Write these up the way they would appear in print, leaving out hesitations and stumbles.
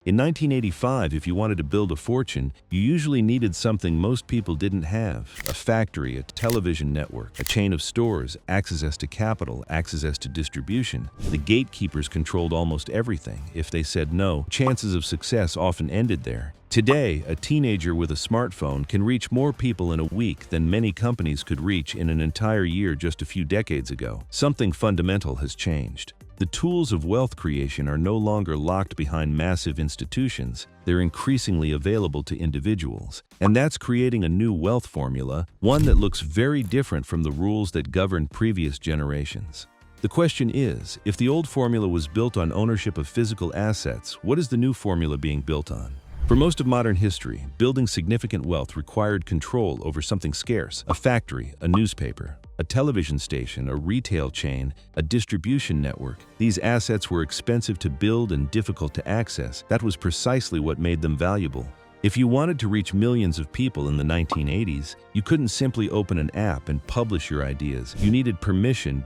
In 1985, if you wanted to build a fortune, you usually needed something most people didn't have: a factory, a television network, a chain of stores, access to capital, access to distribution. The gatekeepers controlled almost everything. If they said no, chances of success often ended there. Today, a teenager with a smartphone can reach more people in a week than many companies could reach in an entire year just a few decades ago. Something fundamental has changed. The tools of wealth creation are no longer locked behind massive institutions. They're increasingly available to individuals. And that's creating a new wealth formula, one that looks very different from the rules that governed previous generations. The question is, if the old formula was built on ownership of physical assets, what is the new formula being built on? For most of modern history, building significant wealth required control over something scarce: a factory, a newspaper, a television station, a retail chain, a distribution network. These assets were expensive to build and difficult to access. That was precisely what made them valuable. If you wanted to reach millions of people in the 1980s, you couldn't simply open an app and publish your ideas. You needed permission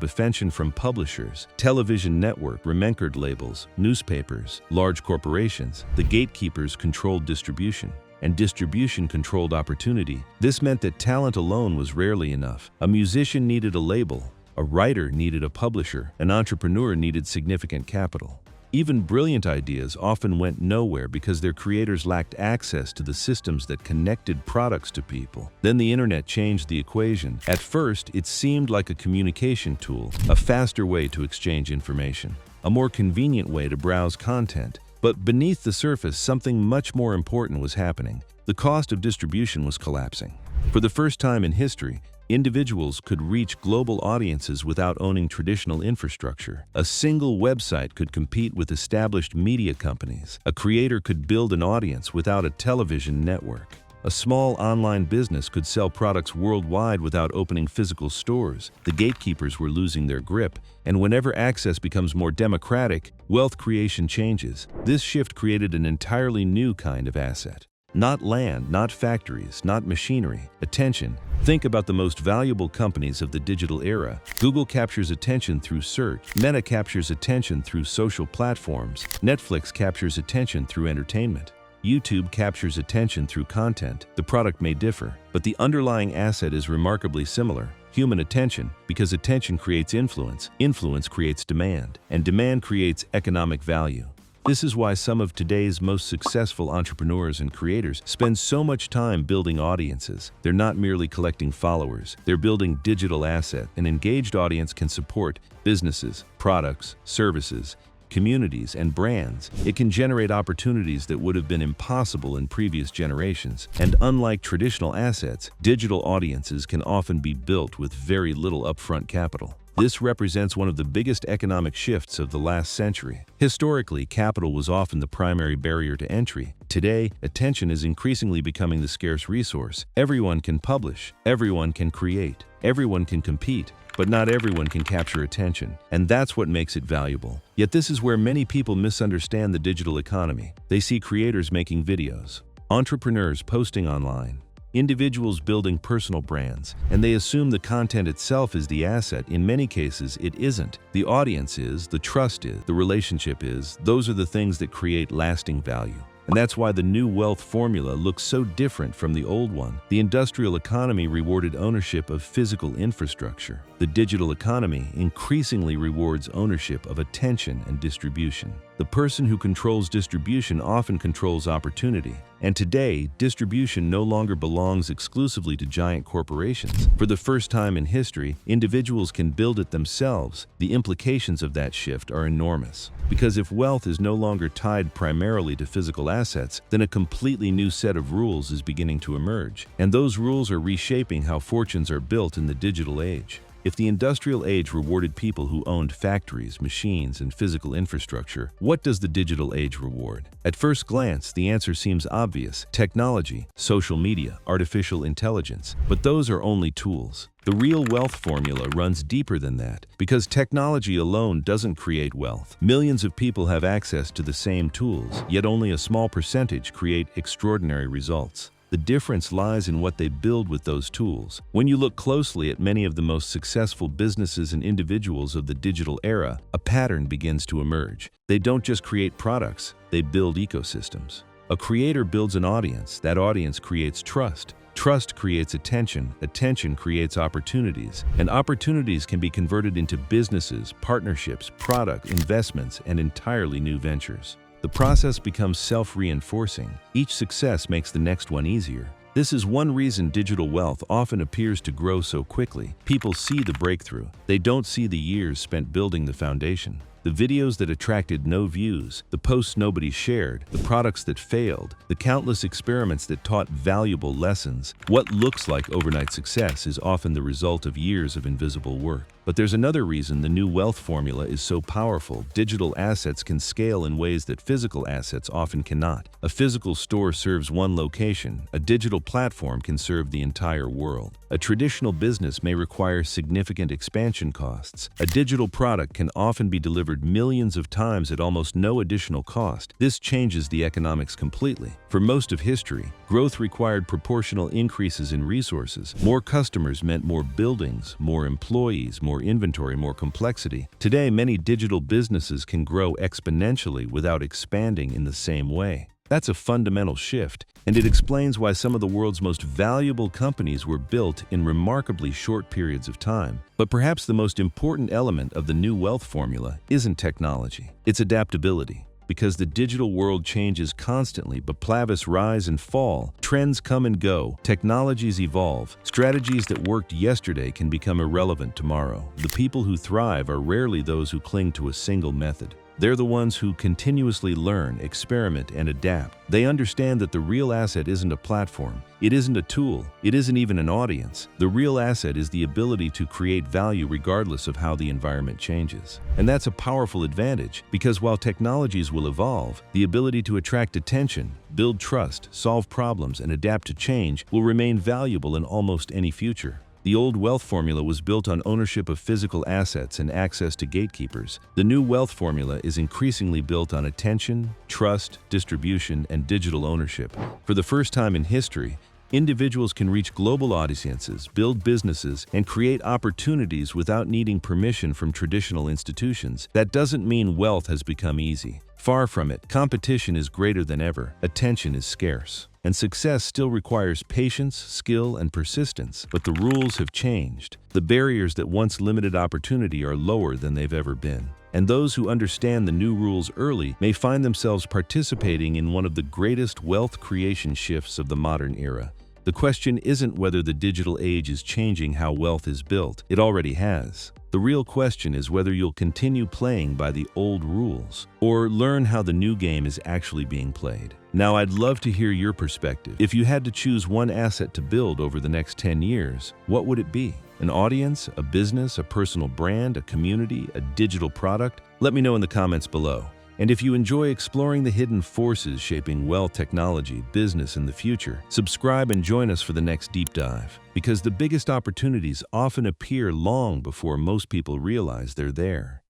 from publishers, television network, record labels, newspapers, large corporations. The gatekeepers controlled distribution, and distribution controlled opportunity. This meant that talent alone was rarely enough. A musician needed a label, a writer needed a publisher, an entrepreneur needed significant capital. Even brilliant ideas often went nowhere because their creators lacked access to the systems that connected products to people. Then the internet changed the equation. At first, it seemed like a communication tool, a faster way to exchange information, a more convenient way to browse content. But beneath the surface, something much more important was happening. The cost of distribution was collapsing. For the first time in history, individuals could reach global audiences without owning traditional infrastructure. A single website could compete with established media companies. A creator could build an audience without a television network. A small online business could sell products worldwide without opening physical stores. The gatekeepers were losing their grip, and whenever access becomes more democratic, wealth creation changes. This shift created an entirely new kind of asset. Not land, not factories, not machinery. Attention. Think about the most valuable companies of the digital era. Google captures attention through search. Meta captures attention through social platforms. Netflix captures attention through entertainment. YouTube captures attention through content. The product may differ, but the underlying asset is remarkably similar: human attention, because attention creates influence, influence creates demand, and demand creates economic value. This is why some of today's most successful entrepreneurs and creators spend so much time building audiences. They're not merely collecting followers, they're building digital asset. An engaged audience can support businesses, products, services, communities, and brands. It can generate opportunities that would have been impossible in previous generations. And unlike traditional assets, digital audiences can often be built with very little upfront capital. This represents one of the biggest economic shifts of the last century. Historically, capital was often the primary barrier to entry. Today, attention is increasingly becoming the scarce resource. Everyone can publish, everyone can create, everyone can compete, but not everyone can capture attention, and that's what makes it valuable. Yet this is where many people misunderstand the digital economy. They see creators making videos, entrepreneurs posting online, individuals building personal brands, and they assume the content itself is the asset. In many cases, it isn't. The audience is, the trust is, the relationship is. Those are the things that create lasting value. And that's why the new wealth formula looks so different from the old one. The industrial economy rewarded ownership of physical infrastructure. The digital economy increasingly rewards ownership of attention and distribution. The person who controls distribution often controls opportunity. And today, distribution no longer belongs exclusively to giant corporations. For the first time in history, individuals can build it themselves. The implications of that shift are enormous. Because if wealth is no longer tied primarily to physical assets, then a completely new set of rules is beginning to emerge. And those rules are reshaping how fortunes are built in the digital age. If the industrial age rewarded people who owned factories, machines, and physical infrastructure, what does the digital age reward? At first glance, the answer seems obvious: technology, social media, artificial intelligence. But those are only tools. The real wealth formula runs deeper than that, because technology alone doesn't create wealth. Millions of people have access to the same tools, yet only a small percentage create extraordinary results. The difference lies in what they build with those tools. When you look closely at many of the most successful businesses and individuals of the digital era, a pattern begins to emerge. They don't just create products, they build ecosystems. A creator builds an audience. That audience creates trust. Trust creates attention. Attention creates opportunities. And opportunities can be converted into businesses, partnerships, product, investments, and entirely new ventures. The process becomes self-reinforcing. Each success makes the next one easier. This is one reason digital wealth often appears to grow so quickly. People see the breakthrough. They don't see the years spent building the foundation. The videos that attracted no views, the posts nobody shared, the products that failed, the countless experiments that taught valuable lessons. What looks like overnight success is often the result of years of invisible work. But there's another reason the new wealth formula is so powerful. Digital assets can scale in ways that physical assets often cannot. A physical store serves one location. A digital platform can serve the entire world. A traditional business may require significant expansion costs. A digital product can often be delivered millions of times at almost no additional cost. This changes the economics completely. For most of history, growth required proportional increases in resources. More customers meant more buildings, more employees, more inventory, more complexity. Today, many digital businesses can grow exponentially without expanding in the same way. That's a fundamental shift, and it explains why some of the world's most valuable companies were built in remarkably short periods of time. But perhaps the most important element of the new wealth formula isn't technology, it's adaptability. Because the digital world changes constantly, but plavas rise and fall, trends come and go, technologies evolve, strategies that worked yesterday can become irrelevant tomorrow. The people who thrive are rarely those who cling to a single method. They're the ones who continuously learn, experiment, and adapt. They understand that the real asset isn't a platform, it isn't a tool, it isn't even an audience. The real asset is the ability to create value regardless of how the environment changes. And that's a powerful advantage, because while technologies will evolve, the ability to attract attention, build trust, solve problems, and adapt to change will remain valuable in almost any future. The old wealth formula was built on ownership of physical assets and access to gatekeepers. The new wealth formula is increasingly built on attention, trust, distribution, and digital ownership. For the first time in history, individuals can reach global audiences, build businesses, and create opportunities without needing permission from traditional institutions. That doesn't mean wealth has become easy. Far from it. Competition is greater than ever. Attention is scarce. And success still requires patience, skill, and persistence. But the rules have changed. The barriers that once limited opportunity are lower than they've ever been. And those who understand the new rules early may find themselves participating in one of the greatest wealth creation shifts of the modern era. The question isn't whether the digital age is changing how wealth is built. It already has. The real question is whether you'll continue playing by the old rules or learn how the new game is actually being played. Now, I'd love to hear your perspective. If you had to choose one asset to build over the next 10 years, what would it be? An audience, a business, a personal brand, a community, a digital product? Let me know in the comments below. And if you enjoy exploring the hidden forces shaping wealth, technology, business, and the future, subscribe and join us for the next deep dive. Because the biggest opportunities often appear long before most people realize they're there.